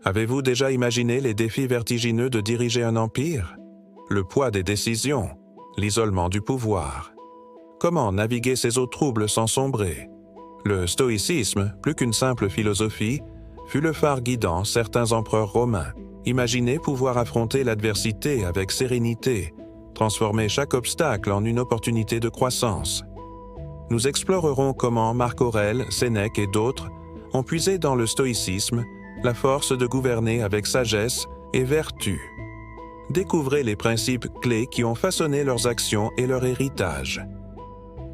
Avez-vous déjà imaginé les défis vertigineux de diriger un empire? Le poids des décisions, l'isolement du pouvoir. Comment naviguer ces eaux troubles sans sombrer? Le stoïcisme, plus qu'une simple philosophie, fut le phare guidant certains empereurs romains. Imaginez pouvoir affronter l'adversité avec sérénité, transformer chaque obstacle en une opportunité de croissance. Nous explorerons comment Marc Aurèle, Sénèque et d'autres ont puisé dans le stoïcisme la force de gouverner avec sagesse et vertu. Découvrez les principes clés qui ont façonné leurs actions et leur héritage.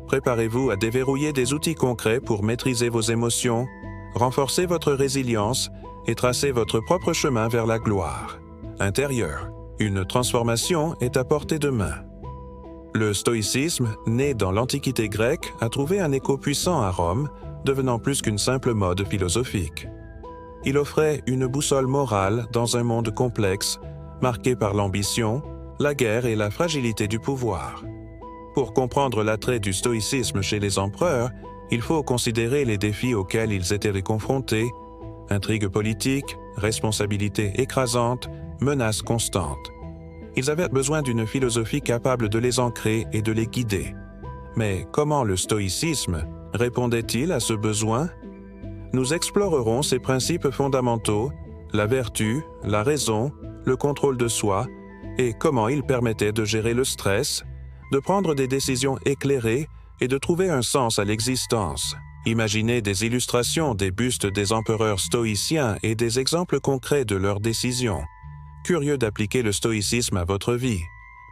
Préparez-vous à déverrouiller des outils concrets pour maîtriser vos émotions, renforcer votre résilience et tracer votre propre chemin vers la gloire. Intérieur, une transformation est à portée de main. Le stoïcisme, né dans l'Antiquité grecque, a trouvé un écho puissant à Rome, devenant plus qu'une simple mode philosophique. Il offrait une boussole morale dans un monde complexe, marqué par l'ambition, la guerre et la fragilité du pouvoir. Pour comprendre l'attrait du stoïcisme chez les empereurs, il faut considérer les défis auxquels ils étaient confrontés: intrigues politiques, responsabilités écrasantes, menaces constantes. Ils avaient besoin d'une philosophie capable de les ancrer et de les guider. Mais comment le stoïcisme répondait-il à ce besoin? Nous explorerons ces principes fondamentaux, la vertu, la raison, le contrôle de soi, et comment ils permettaient de gérer le stress, de prendre des décisions éclairées et de trouver un sens à l'existence. Imaginez des illustrations des bustes des empereurs stoïciens et des exemples concrets de leurs décisions. Curieux d'appliquer le stoïcisme à votre vie.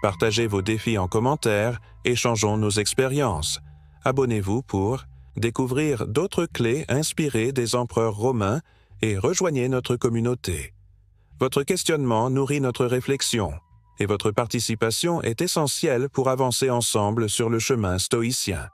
Partagez vos défis en commentaire, échangeons nos expériences. Abonnez-vous pour découvrir d'autres clés inspirées des empereurs romains et rejoignez notre communauté. Votre questionnement nourrit notre réflexion et votre participation est essentielle pour avancer ensemble sur le chemin stoïcien.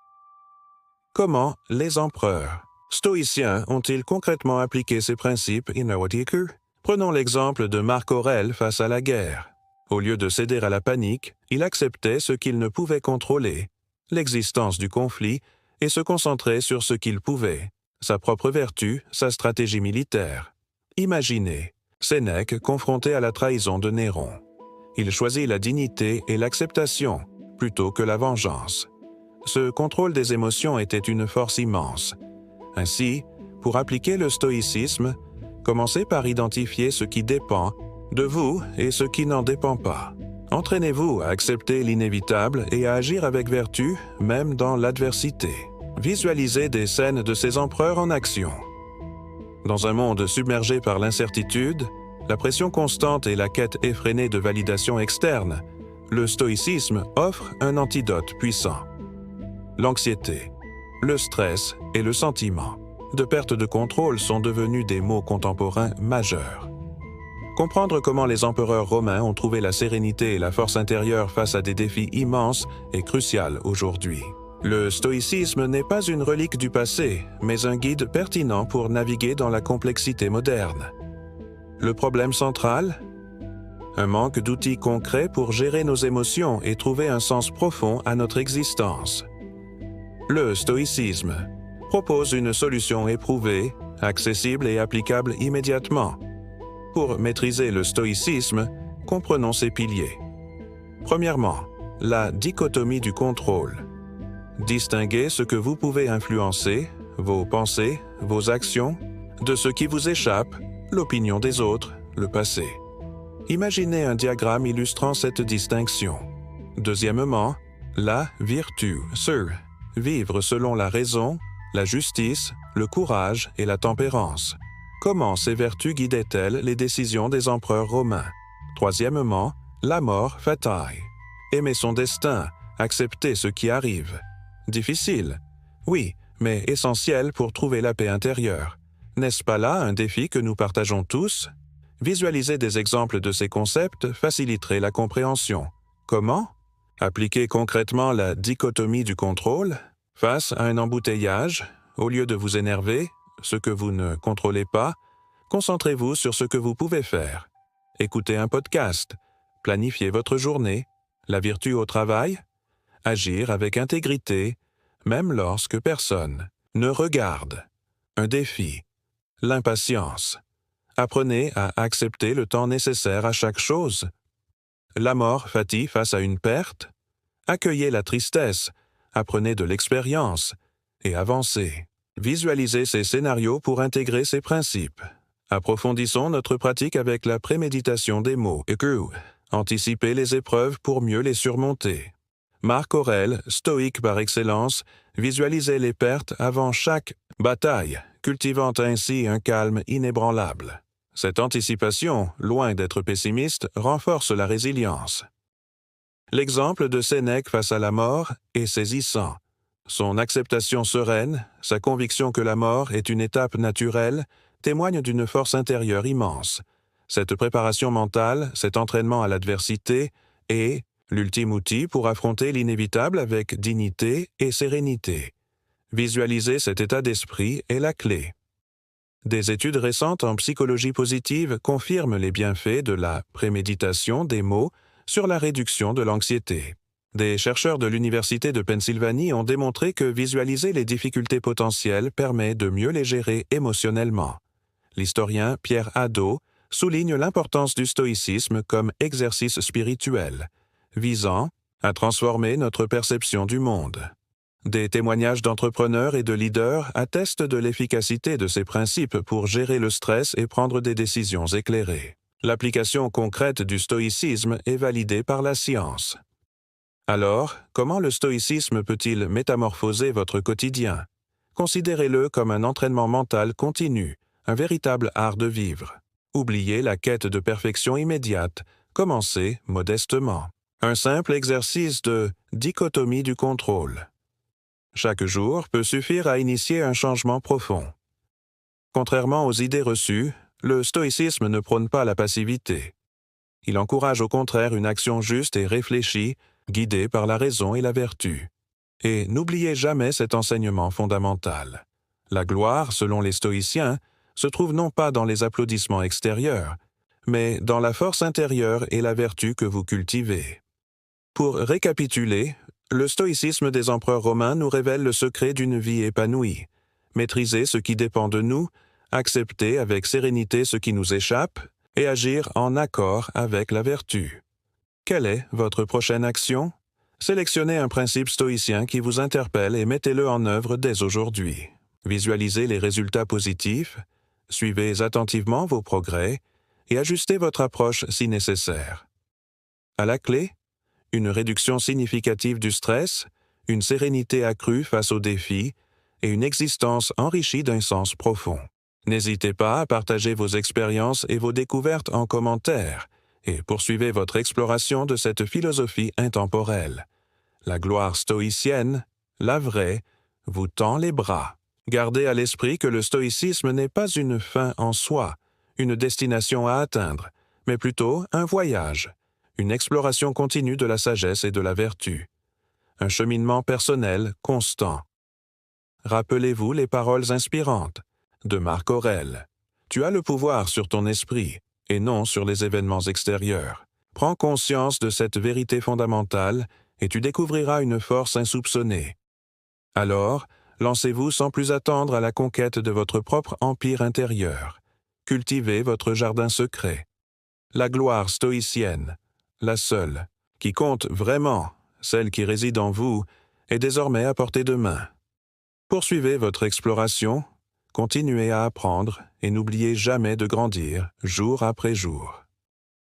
Comment les empereurs stoïciens ont-ils concrètement appliqué ces principes innovatifs? Prenons l'exemple de Marc Aurèle face à la guerre. Au lieu de céder à la panique, il acceptait ce qu'il ne pouvait contrôler, l'existence du conflit, et se concentrait sur ce qu'il pouvait, sa propre vertu, sa stratégie militaire. Imaginez Sénèque confronté à la trahison de Néron. Il choisit la dignité et l'acceptation plutôt que la vengeance. Ce contrôle des émotions était une force immense. Ainsi, pour appliquer le stoïcisme, commencez par identifier ce qui dépend de vous et ce qui n'en dépend pas. Entraînez-vous à accepter l'inévitable et à agir avec vertu, même dans l'adversité. Visualisez des scènes de ces empereurs en action. Dans un monde submergé par l'incertitude, la pression constante et la quête effrénée de validation externe, le stoïcisme offre un antidote puissant. L'anxiété, le stress et le sentiment de perte de contrôle sont devenus des maux contemporains majeurs. Comprendre comment les empereurs romains ont trouvé la sérénité et la force intérieure face à des défis immenses est crucial aujourd'hui. Le stoïcisme n'est pas une relique du passé, mais un guide pertinent pour naviguer dans la complexité moderne. Le problème central? Un manque d'outils concrets pour gérer nos émotions et trouver un sens profond à notre existence. Le stoïcisme propose une solution éprouvée, accessible et applicable immédiatement. Pour maîtriser le stoïcisme, comprenons ses piliers. Premièrement, la dichotomie du contrôle. Distinguez ce que vous pouvez influencer, vos pensées, vos actions, de ce qui vous échappe, l'opinion des autres, le passé. Imaginez un diagramme illustrant cette distinction. Deuxièmement, la virtù, vivre selon la raison, la justice, le courage et la tempérance. Comment ces vertus guidaient-elles les décisions des empereurs romains? Troisièmement, la mort fatae. Aimer son destin, accepter ce qui arrive. Difficile, oui, mais essentiel pour trouver la paix intérieure. N'est-ce pas là un défi que nous partageons tous? Visualiser des exemples de ces concepts faciliterait la compréhension. Comment? Appliquer concrètement la dichotomie du contrôle. Face à un embouteillage, au lieu de vous énerver, ce que vous ne contrôlez pas, concentrez-vous sur ce que vous pouvez faire. Écoutez un podcast, planifiez votre journée, la vertu au travail, agir avec intégrité, même lorsque personne ne regarde. Un défi, l'impatience. Apprenez à accepter le temps nécessaire à chaque chose. La mort fatigue face à une perte. Accueillez la tristesse, apprenez de l'expérience et avancez. Visualisez ces scénarios pour intégrer ces principes. Approfondissons notre pratique avec la préméditation des mots. Anticipez les épreuves pour mieux les surmonter. Marc Aurèle, stoïque par excellence, visualisait les pertes avant chaque bataille, cultivant ainsi un calme inébranlable. Cette anticipation, loin d'être pessimiste, renforce la résilience. L'exemple de Sénèque face à la mort est saisissant. Son acceptation sereine, sa conviction que la mort est une étape naturelle, témoignent d'une force intérieure immense. Cette préparation mentale, cet entraînement à l'adversité est l'ultime outil pour affronter l'inévitable avec dignité et sérénité. Visualiser cet état d'esprit est la clé. Des études récentes en psychologie positive confirment les bienfaits de la préméditation des mots sur la réduction de l'anxiété. Des chercheurs de l'Université de Pennsylvanie ont démontré que visualiser les difficultés potentielles permet de mieux les gérer émotionnellement. L'historien Pierre Hadot souligne l'importance du stoïcisme comme exercice spirituel, visant à transformer notre perception du monde. Des témoignages d'entrepreneurs et de leaders attestent de l'efficacité de ces principes pour gérer le stress et prendre des décisions éclairées. L'application concrète du stoïcisme est validée par la science. Alors, comment le stoïcisme peut-il métamorphoser votre quotidien? Considérez-le comme un entraînement mental continu, un véritable art de vivre. Oubliez la quête de perfection immédiate, commencez modestement. Un simple exercice de dichotomie du contrôle. Chaque jour peut suffire à initier un changement profond. Contrairement aux idées reçues, le stoïcisme ne prône pas la passivité. Il encourage au contraire une action juste et réfléchie, guidée par la raison et la vertu. Et n'oubliez jamais cet enseignement fondamental. La gloire, selon les stoïciens, se trouve non pas dans les applaudissements extérieurs, mais dans la force intérieure et la vertu que vous cultivez. Pour récapituler, le stoïcisme des empereurs romains nous révèle le secret d'une vie épanouie. Maîtriser ce qui dépend de nous, accepter avec sérénité ce qui nous échappe et agir en accord avec la vertu. Quelle est votre prochaine action? Sélectionnez un principe stoïcien qui vous interpelle et mettez-le en œuvre dès aujourd'hui. Visualisez les résultats positifs, suivez attentivement vos progrès et ajustez votre approche si nécessaire. À la clé, une réduction significative du stress, une sérénité accrue face aux défis et une existence enrichie d'un sens profond. N'hésitez pas à partager vos expériences et vos découvertes en commentaire et poursuivez votre exploration de cette philosophie intemporelle. La gloire stoïcienne, la vraie, vous tend les bras. Gardez à l'esprit que le stoïcisme n'est pas une fin en soi, une destination à atteindre, mais plutôt un voyage, une exploration continue de la sagesse et de la vertu, un cheminement personnel constant. Rappelez-vous les paroles inspirantes de Marc Aurèle. Tu as le pouvoir sur ton esprit et non sur les événements extérieurs. Prends conscience de cette vérité fondamentale et tu découvriras une force insoupçonnée. Alors, lancez-vous sans plus attendre à la conquête de votre propre empire intérieur. Cultivez votre jardin secret. La gloire stoïcienne, la seule, qui compte vraiment, celle qui réside en vous, est désormais à portée de main. Poursuivez votre exploration, continuez à apprendre et n'oubliez jamais de grandir jour après jour.